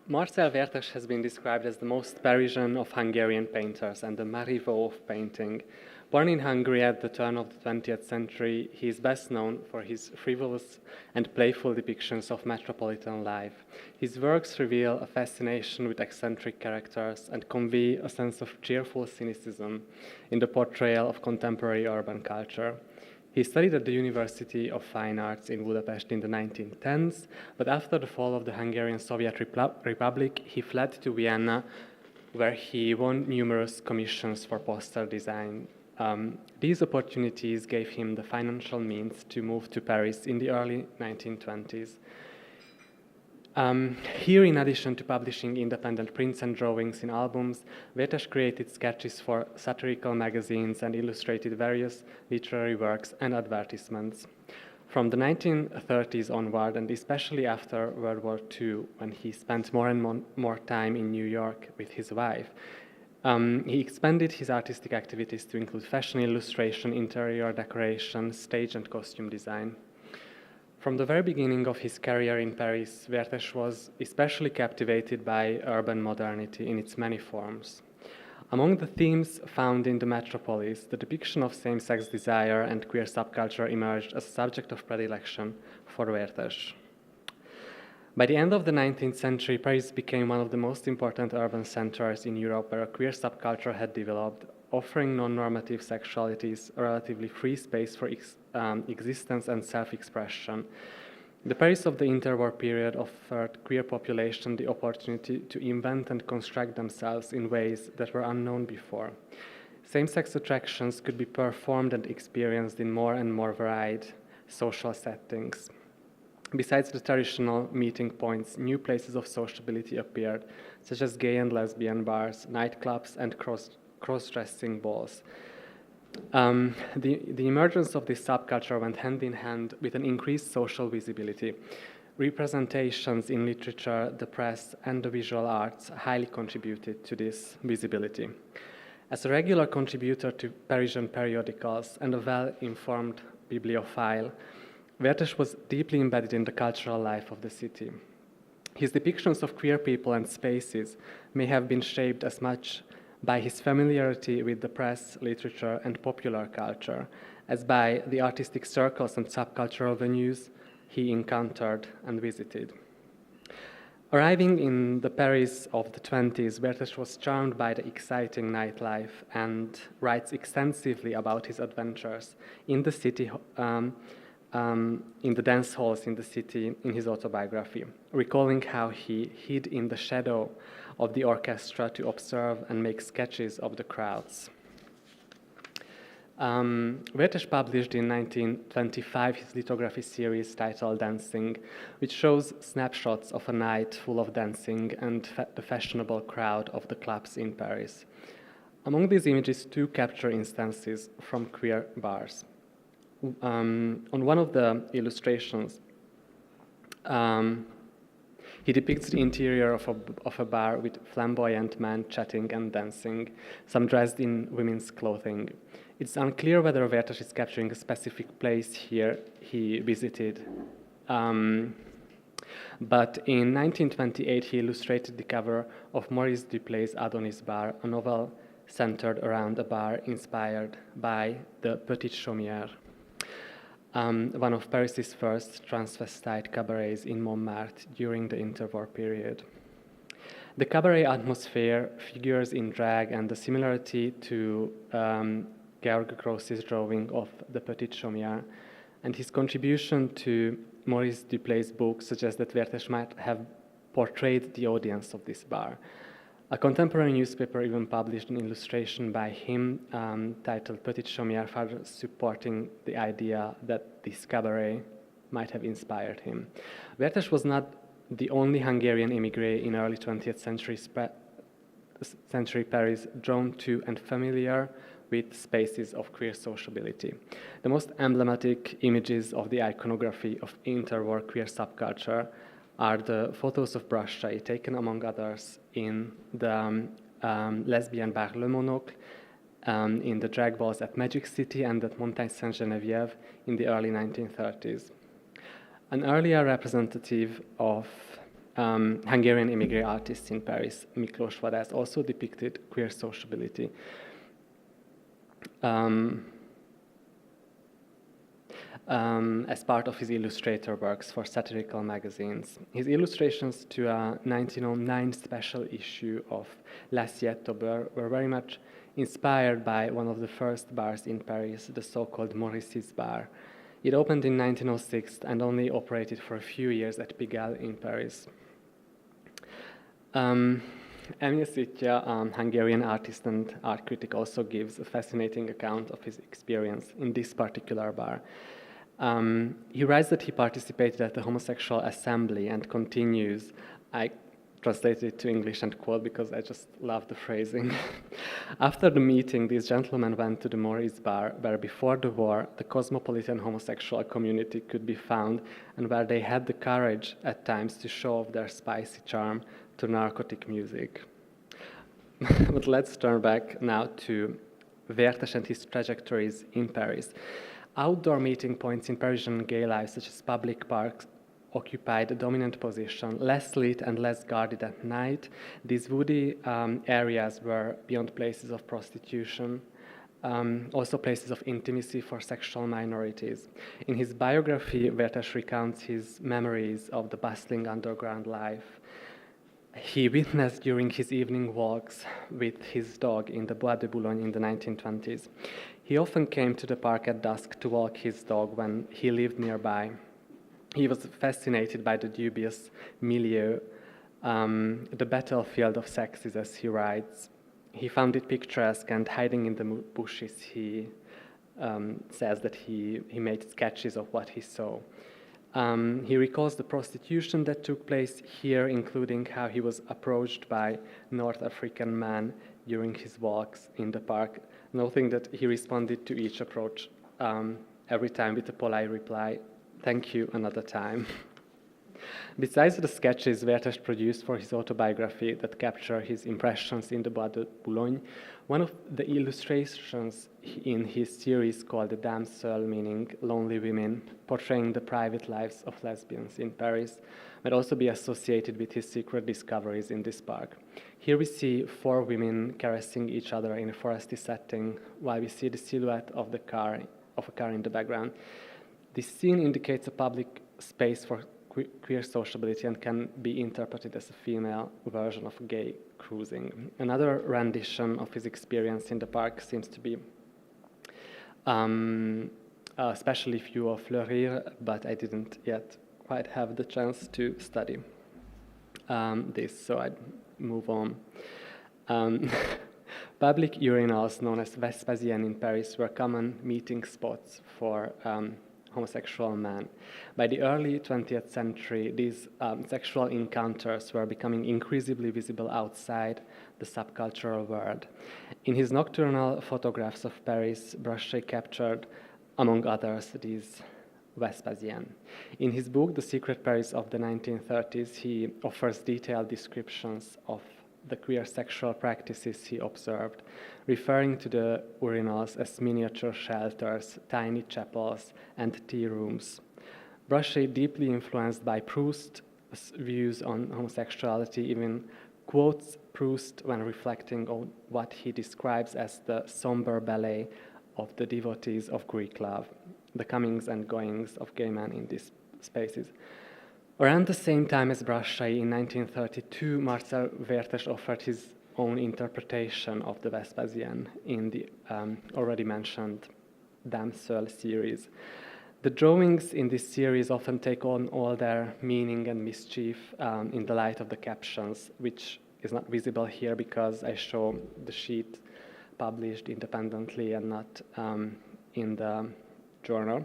Marcell Vértes has been described as the most Parisian of Hungarian painters and the Marivaux of painting. Born in Hungary at the turn of the 20th century, he is best known for his frivolous and playful depictions of metropolitan life. His works reveal a fascination with eccentric characters and convey a sense of cheerful cynicism in the portrayal of contemporary urban culture. He studied at the University of Fine Arts in Budapest in the 1910s, but after the fall of the Hungarian Soviet Republic, he fled to Vienna, where he won numerous commissions for poster design. These opportunities gave him the financial means to move to Paris in the early 1920s. Here, in addition to publishing independent prints and drawings in albums, Vértes created sketches for satirical magazines and illustrated various literary works and advertisements. From the 1930s onward, and especially after World War II, when he spent more and more time in New York with his wife, he expanded his artistic activities to include fashion illustration, interior decoration, stage and costume design. From the very beginning of his career in Paris, Vértes was especially captivated by urban modernity in its many forms. Among the themes found in the Metropolis, the depiction of same-sex desire and queer subculture emerged as a subject of predilection for Vértes. By the end of the 19th century, Paris became one of the most important urban centers in Europe where a queer subculture had developed, offering non-normative sexualities a relatively free space for existence and self-expression. The Paris of the interwar period offered queer population the opportunity to invent and construct themselves in ways that were unknown before. Same-sex attractions could be performed and experienced in more and more varied social settings. Besides the traditional meeting points, new places of sociability appeared, such as gay and lesbian bars, nightclubs, and cross-dressing balls. The emergence of this subculture went hand in hand with an increased social visibility. Representations in literature, the press, and the visual arts highly contributed to this visibility. As a regular contributor to Parisian periodicals and a well-informed bibliophile, Vértes was deeply embedded in the cultural life of the city. His depictions of queer people and spaces may have been shaped as much by his familiarity with the press, literature, and popular culture, as by the artistic circles and subcultural venues he encountered and visited. Arriving in the Paris of the 20s, Vértes was charmed by the exciting nightlife and writes extensively about his adventures in the city, in the dance halls in the city in his autobiography, recalling how he hid in the shadow of the orchestra to observe and make sketches of the crowds. Vértes published in 1925 his lithography series titled Dancing, which shows snapshots of a night full of dancing and the fashionable crowd of the clubs in Paris. Among these images, two capture instances from queer bars. On one of the illustrations, he depicts the interior of a bar with flamboyant men chatting and dancing, some dressed in women's clothing. It's unclear whether Vértes is capturing a specific place here he visited. But in 1928, he illustrated the cover of Maurice Duplay's Adonis Bar, a novel centered around a bar inspired by the Petite Chaumière, one of Paris's first transvestite cabarets in Montmartre during the interwar period. The cabaret atmosphere, figures in drag, and the similarity to Georg Gross's drawing of the Petite Chaumière and his contribution to Maurice Duplay's book suggest that Vértes might have portrayed the audience of this bar. A contemporary newspaper even published an illustration by him titled Petite Chaumière, further supporting the idea that this cabaret might have inspired him. Vértes was not the only Hungarian immigrant in early 20th century Paris drawn to and familiar with spaces of queer sociability. The most emblematic images of the iconography of interwar queer subculture are the photos of Brassai, taken among others in the lesbian bar Le Monocle, in the drag balls at Magic City and at Montagne Sainte-Geneviève in the early 1930s. An earlier representative of Hungarian immigrant artist in Paris, Miklós Vadász, also depicted queer sociability. As part of his illustrator works for satirical magazines. His illustrations to a 1909 special issue of L'Assiette were very much inspired by one of the first bars in Paris, the so-called Maurice's bar. It opened in 1906 and only operated for a few years at Pigalle in Paris. Emil Szitja, a Hungarian artist and art critic, also gives a fascinating account of his experience in this particular bar. He writes that he participated at the homosexual assembly and continues, I translated it to English and quote because I just love the phrasing. After the meeting, these gentlemen went to the Maurice bar, where before the war, the cosmopolitan homosexual community could be found, and where they had the courage at times to show off their spicy charm to narcotic music. But let's turn back now to Vértes and his trajectories in Paris. Outdoor meeting points in Parisian gay life, such as public parks, occupied a dominant position, less lit and less guarded at night. These woody areas were beyond places of prostitution, also places of intimacy for sexual minorities. In his biography, Vértes recounts his memories of the bustling underground life he witnessed during his evening walks with his dog in the Bois de Boulogne in the 1920s. He often came to the park at dusk to walk his dog when he lived nearby. He was fascinated by the dubious milieu, the battlefield of sexes, as he writes. He found it picturesque, and hiding in the bushes, he says that he made sketches of what he saw. He recalls the prostitution that took place here, including how he was approached by North African men during his walks in the park, noting that he responded to each approach every time with a polite reply, "Thank you, another time." Besides the sketches Vértes produced for his autobiography that capture his impressions in the Bois de Boulogne, one of the illustrations in his series called The Damsel, meaning lonely women, portraying the private lives of lesbians in Paris, might also be associated with his secret discoveries in this park. Here we see 4 women caressing each other in a foresty setting, while we see the silhouette of a car in the background. This scene indicates a public space for queer sociability and can be interpreted as a female version of gay cruising. Another rendition of his experience in the park seems to be a special view of Le Rire, but I didn't yet quite have the chance to study this, so I'd move on. Public urinals known as Vespasienne in Paris were common meeting spots for homosexual men. By the early 20th century, these sexual encounters were becoming increasingly visible outside the subcultural world. In his nocturnal photographs of Paris, Brachet captured, among others, these Vespasienne. In his book, The Secret Paris of the 1930s, he offers detailed descriptions of the queer sexual practices he observed, referring to the urinals as miniature shelters, tiny chapels, and tea rooms. Brachet, deeply influenced by Proust's views on homosexuality, even quotes Proust when reflecting on what he describes as the somber ballet of the devotees of Greek love, the comings and goings of gay men in these spaces. Around the same time as Brachet, in 1932, Marcell Vértes offered his own interpretation of the Vespasienne in the already mentioned Damsel series. The drawings in this series often take on all their meaning and mischief in the light of the captions, which is not visible here because I show the sheet published independently and not in the journal.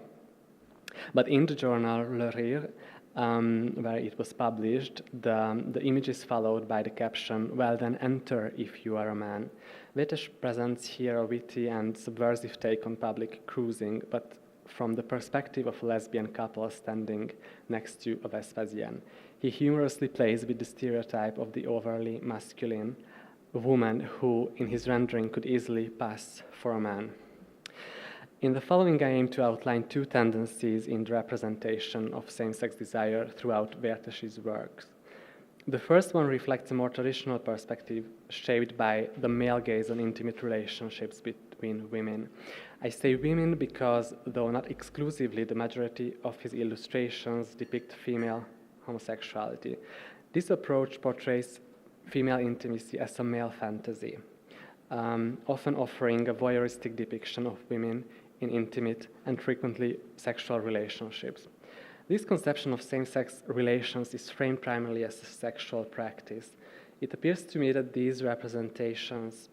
But in the journal Le Rire, where it was published, the image is followed by the caption, "Well then enter if you are a man." Vértes presents here a witty and subversive take on public cruising, but from the perspective of a lesbian couple standing next to a Vespasienne. He humorously plays with the stereotype of the overly masculine woman who, in his rendering, could easily pass for a man. In the following, I aim to outline 2 tendencies in the representation of same-sex desire throughout Vértes's works. The first one reflects a more traditional perspective shaped by the male gaze on intimate relationships between women. I say women because, though not exclusively, the majority of his illustrations depict female homosexuality. This approach portrays female intimacy as a male fantasy, often offering a voyeuristic depiction of women in intimate and frequently sexual relationships. This conception of same-sex relations is framed primarily as a sexual practice. It appears to me that these representations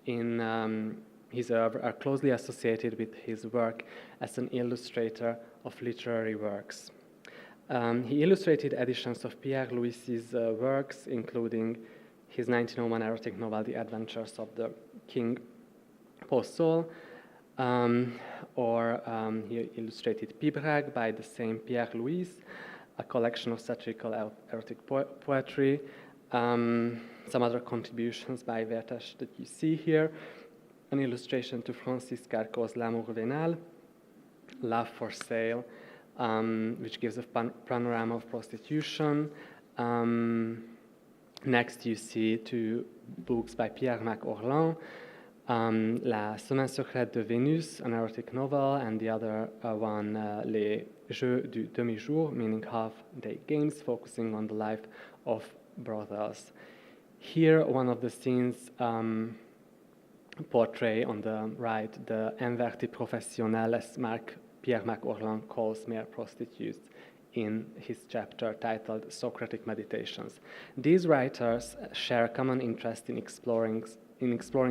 in his oeuvre are closely associated with his work as an illustrator of literary works. He illustrated editions of Pierre Louis's works, including his 1901 erotic novel, The Adventures of the King Posol, he illustrated Pibrag by the same Pierre Louis, a collection of satirical erotic poetry, some other contributions by Vértes that you see here, an illustration to Francis Carco's L'amour vénal, Love for Sale, which gives a panorama of prostitution. Next you see two books by Pierre-Marc Orlan, La Semaine secrète de Vénus, an erotic novel, and the other one, Les Jeux du Demi-jour, meaning half-day games, focusing on the life of brothels. Here, one of the scenes portray on the right the inverti professionnels, as Pierre-Marc Orlan calls mere prostitutes in his chapter titled Socratic Meditations. These writers share a common interest in exploring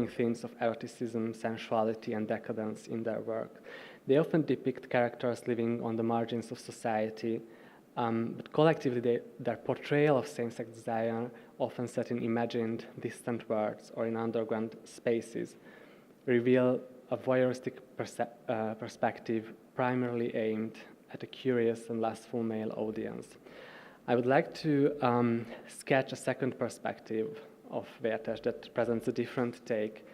themes of eroticism, sensuality, and decadence in their work. They often depict characters living on the margins of society, but collectively their portrayal of same-sex desire, often set in imagined distant worlds or in underground spaces, reveal a voyeuristic perspective primarily aimed at a curious and lustful male audience. I would like to sketch a second perspective of Vértes that presents a different take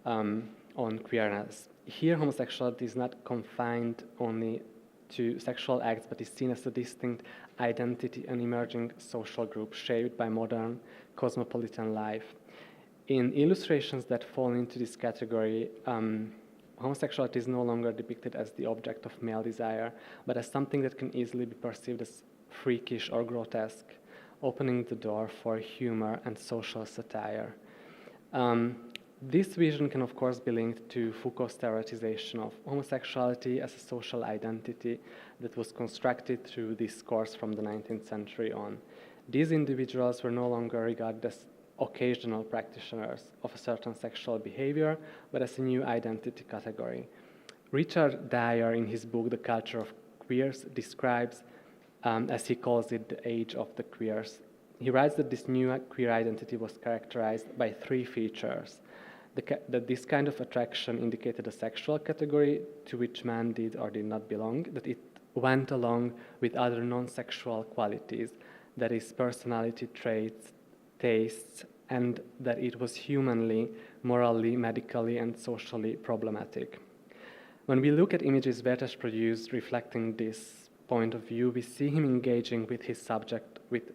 on queerness. Here, homosexuality is not confined only to sexual acts, but is seen as a distinct identity and emerging social group shaped by modern cosmopolitan life. In illustrations that fall into this category, homosexuality is no longer depicted as the object of male desire, but as something that can easily be perceived as freakish or grotesque, opening the door for humor and social satire. This vision can, of course, be linked to Foucault's theoretization of homosexuality as a social identity that was constructed through discourse from the 19th century on. These individuals were no longer regarded as occasional practitioners of a certain sexual behavior, but as a new identity category. Richard Dyer, in his book The Culture of Queers, describes, as he calls it, the age of the queers. He writes that this new queer identity was characterized by three features. That this kind of attraction indicated a sexual category to which man did or did not belong, that it went along with other non-sexual qualities, that is, personality traits, tastes, and that it was humanly, morally, medically, and socially problematic. When we look at images Vértes produced reflecting this point of view, we see him engaging with his subject with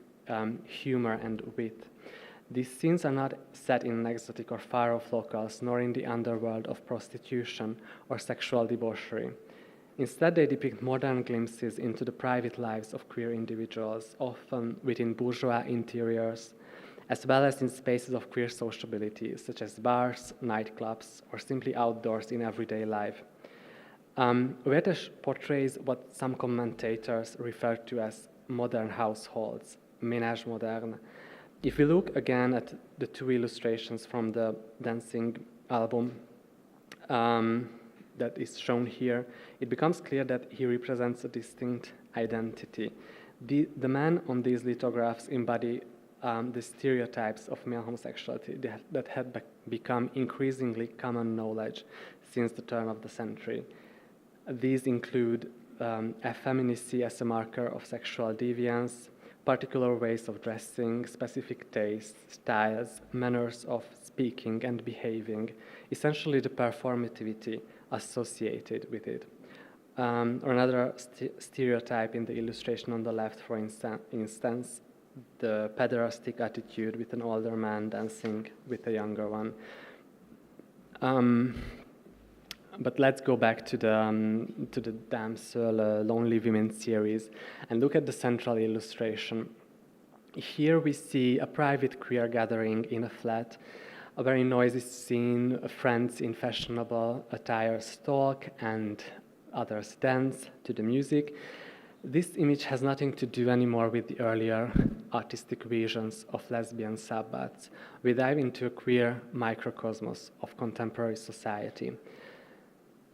humor and wit. These scenes are not set in exotic or far-off locales, nor in the underworld of prostitution or sexual debauchery. Instead, they depict modern glimpses into the private lives of queer individuals, often within bourgeois interiors, as well as in spaces of queer sociability, such as bars, nightclubs, or simply outdoors in everyday life. Vértes portrays what some commentators refer to as modern households, ménage moderne. If we look again at the two illustrations from the dancing album that is shown here, it becomes clear that he represents a distinct identity. The men on these lithographs embody the stereotypes of male homosexuality that had become increasingly common knowledge since the turn of the century. These include effeminacy as a marker of sexual deviance, particular ways of dressing, specific tastes, styles, manners of speaking and behaving, essentially the performativity associated with it. Or another stereotype in the illustration on the left, for instance, the pederastic attitude with an older man dancing with a younger one. But let's go back to the Damsel Lonely Women series and look at the central illustration. Here we see a private queer gathering in a flat, a very noisy scene, friends in fashionable attire stalk and others dance to the music. This image has nothing to do anymore with the earlier artistic visions of lesbian sabbats. We dive into a queer microcosmos of contemporary society.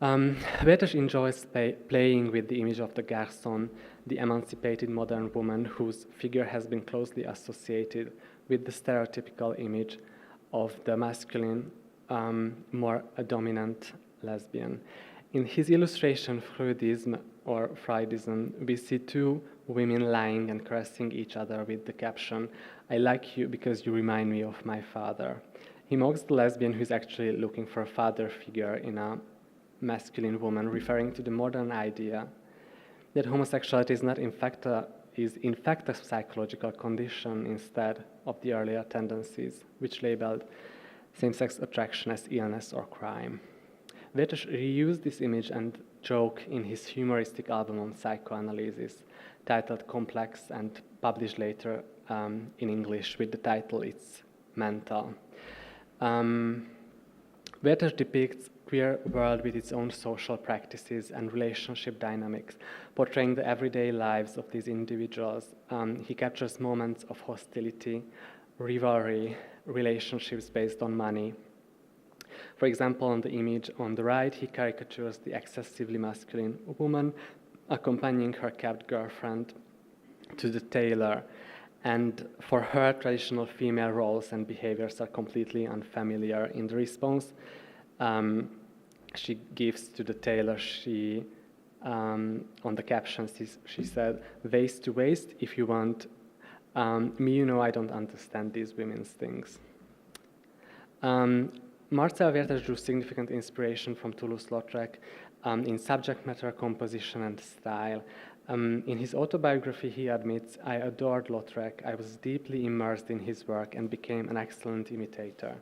Vértes enjoys playing with the image of the garçon, the emancipated modern woman whose figure has been closely associated with the stereotypical image of the masculine, more dominant lesbian. In his illustration, Freudism or Freudism, we see two women lying and caressing each other with the caption, "I like you because you remind me of my father." He mocks the lesbian who is actually looking for a father figure in a masculine woman, referring to the modern idea that homosexuality is in fact a psychological condition instead of the earlier tendencies, which labeled same-sex attraction as illness or crime. Vértes reused this image and joke in his humoristic album on psychoanalysis, titled Complex, and published later in English with the title It's Mental. Vértes depicts queer world with its own social practices and relationship dynamics, portraying the everyday lives of these individuals. He captures moments of hostility, rivalry, relationships based on money. For example, on the image on the right, he caricatures the excessively masculine woman accompanying her kept girlfriend to the tailor. And for her, traditional female roles and behaviors are completely unfamiliar. In the response she gives to the tailor, on the captions, she said, "Waist to waist, if you want. Me, you know I don't understand these women's things." Marcell Vértes drew significant inspiration from Toulouse-Lautrec in subject matter, composition, and style. In his autobiography, he admits, "I adored Lautrec. I was deeply immersed in his work and became an excellent imitator."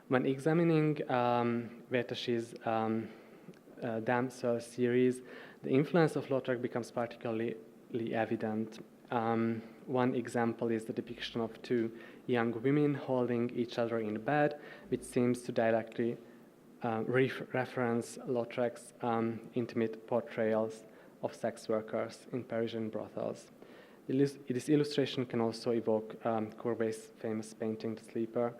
When examining Vértes's Damsel series, the influence of Lautrec becomes particularly evident. One example is the depiction of two young women holding each other in bed, which seems to directly reference Lautrec's intimate portrayals of sex workers in Parisian brothels. This illustration can also evoke Courbet's famous painting, The Sleeper.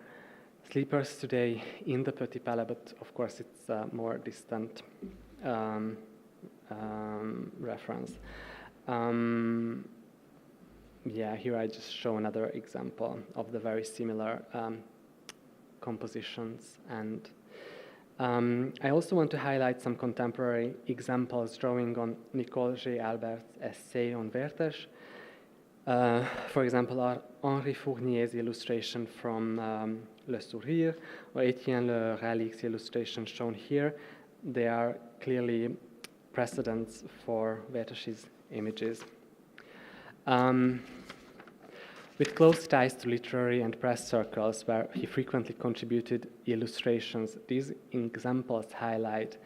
Sleepers today in the Petit Palais, but of course it's a more distant reference. Here I just show another example of the very similar compositions. And I also want to highlight some contemporary examples drawing on Nicole G. Albert's essay on Vértes. For example, Henri Fournier's illustration from Le Sourire, or Etienne Le Ralic's illustration shown here. They are clearly precedents for Vértes's images. With close ties to literary and press circles where he frequently contributed illustrations, these examples highlight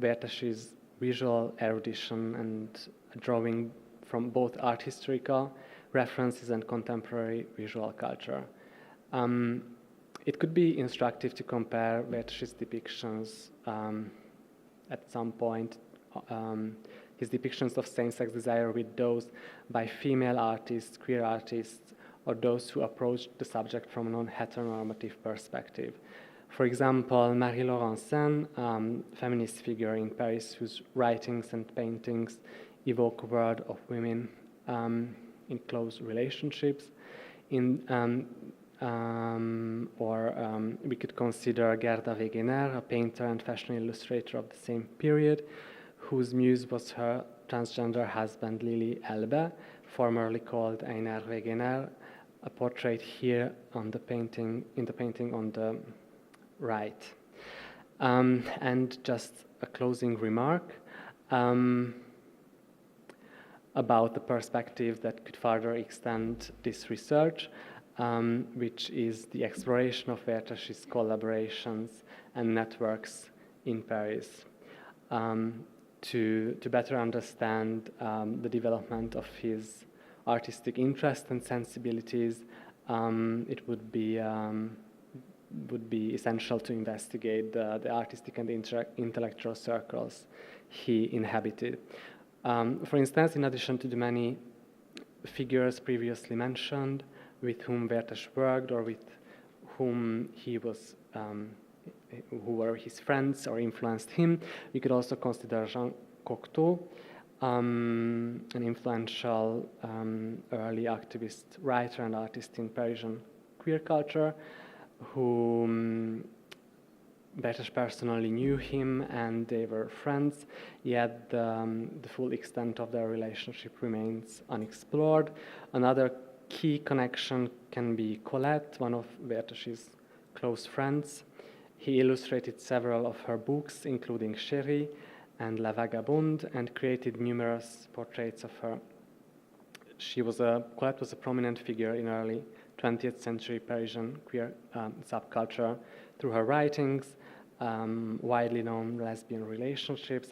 Vértes's visual erudition and drawing from both art historical references and contemporary visual culture. It could be instructive to compare Vértes's depictions at some point, his depictions of same-sex desire with those by female artists, queer artists, or those who approached the subject from a non-heteronormative perspective. For example, Marie Laurencin, feminist figure in Paris whose writings and paintings evoke a world of women in close relationships. We could consider Gerda Wegener, a painter and fashion illustrator of the same period, whose muse was her transgender husband Lili Elbe, formerly called Einar Wegener, a portrait here on the painting, in the painting on the right. And just a closing remark. about the perspective that could further extend this research, which is the exploration of Vértes's collaborations and networks in Paris. To better understand the development of his artistic interests and sensibilities, it would be essential to investigate the artistic and intellectual circles he inhabited. For instance, in addition to the many figures previously mentioned with whom Vértes worked or with whom he was, who were his friends or influenced him, we could also consider Jean Cocteau, an influential early activist writer and artist in Parisian queer culture, who Vértes personally knew him and they were friends, yet the full extent of their relationship remains unexplored. Another key connection can be Colette, one of Vértes's close friends. He illustrated several of her books, including Chérie and La Vagabonde, and created numerous portraits of her. Colette was a prominent figure in early 20th century Parisian queer subculture through her writings, widely known lesbian relationships,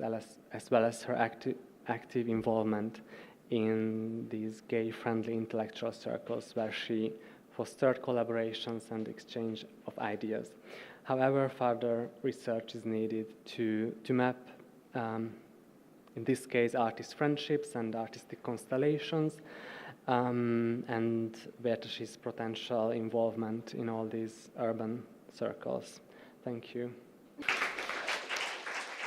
as well as her active involvement in these gay-friendly intellectual circles where she fostered collaborations and exchange of ideas. However, further research is needed to map, in this case, artist friendships and artistic constellations, and Vértes's potential involvement in all these urban circles. Thank you.